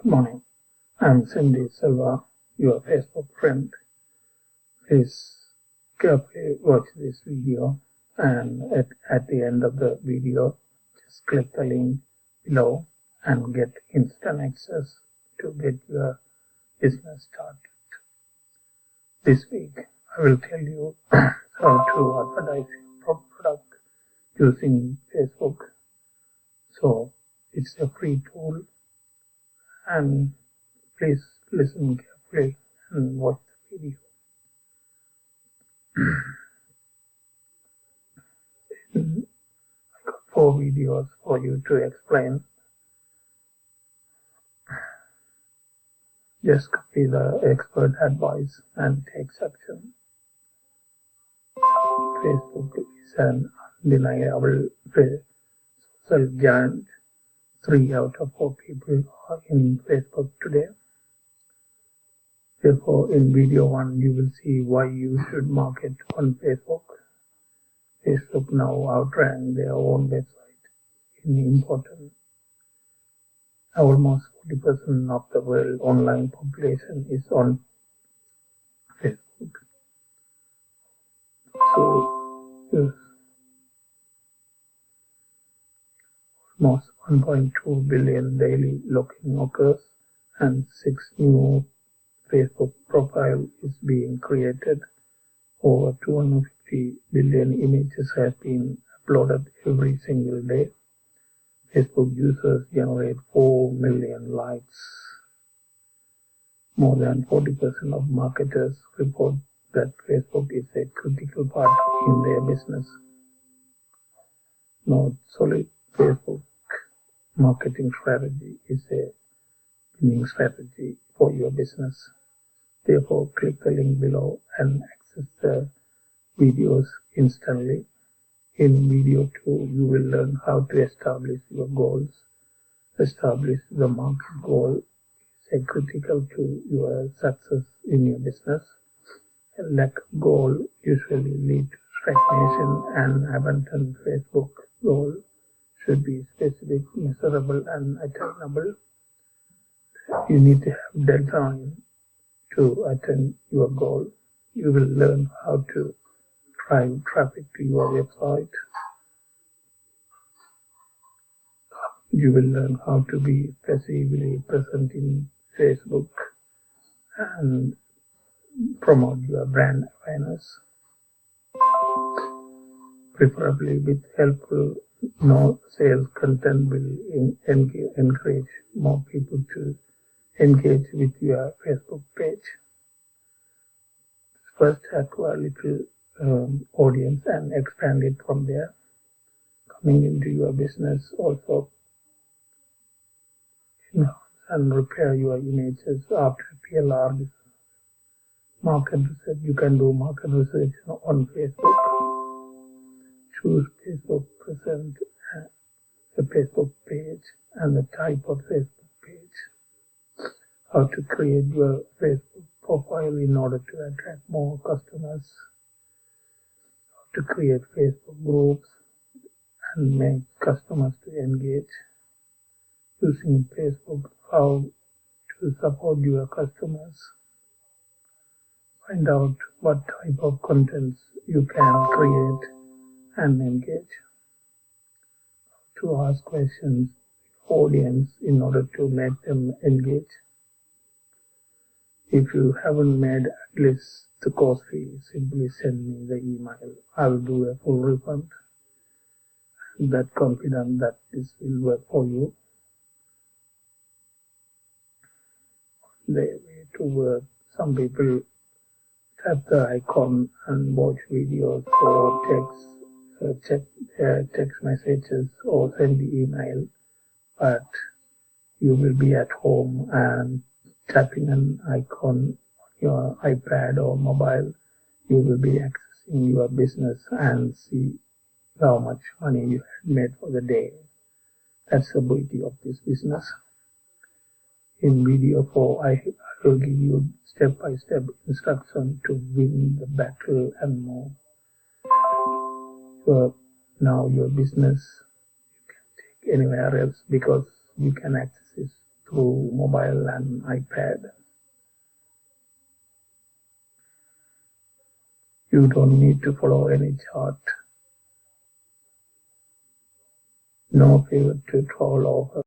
Good morning. I'm Selva, your Facebook friend. Please carefully watch this video, and at the end of the video, just click the link below and get instant access to get your business started. This week, I will tell you how to advertise your product using Facebook. So it's a free tool, and please listen carefully and watch the video. I got 4 videos for you to explain. Just copy the expert advice and take action. Facebook is an undeniable social giant. 3 out of 4 people are in Facebook today. Therefore, in video 1, you will see why you should market on Facebook. Facebook now outrank their own website in important. Almost 40% of the world online population is on Facebook. So, yes, almost 1.2 billion daily login occurs, and 6 new Facebook profile is being created. Over 250 billion images have been uploaded every single day. Facebook users generate 4 million likes. More than 40% of marketers report that Facebook is a critical part in their business. No solid Facebook marketing strategy is a winning strategy for your business. Therefore, click the link below and access the videos instantly. In video 2, you will learn how to establish your goals. Establish the market goal is critical to your success in your business. A lack of goal usually leads to stagnation and abandon. Facebook goal should be specific, measurable, and attainable. You need to have deadline to attain your goal. You will learn how to drive traffic to your website. You will learn how to be passively present in Facebook and promote your brand awareness, preferably with helpful no-sales content will encourage more people to engage with your Facebook page. First, acquire a little audience and expand it from there. Coming into your business also enhance and repair your images after PLR. Market research. You can do market research on Facebook. Choose Facebook present, the Facebook page, and the type of Facebook page. How to create your Facebook profile in order to attract more customers. How to create Facebook groups and make customers to engage. Using Facebook, how to support your customers. Find out what type of contents you can create and engage. To ask questions to audience in order to make them engage. If you haven't made at least the course fee, simply send me the email. I will do a full refund. I'm that confident that this will work for you. The way to work, some people tap the icon and watch videos or check text messages or send the email, but you will be at home and tapping an icon on your iPad or mobile, you will be accessing your business and see how much money you had made for the day. That's the beauty of this business. In video 4, I will give you step-by-step instruction to win the battle and more. Now your business you can take anywhere else because you can access it through mobile and iPad. You don't need to follow any chart. No pivot to travel over.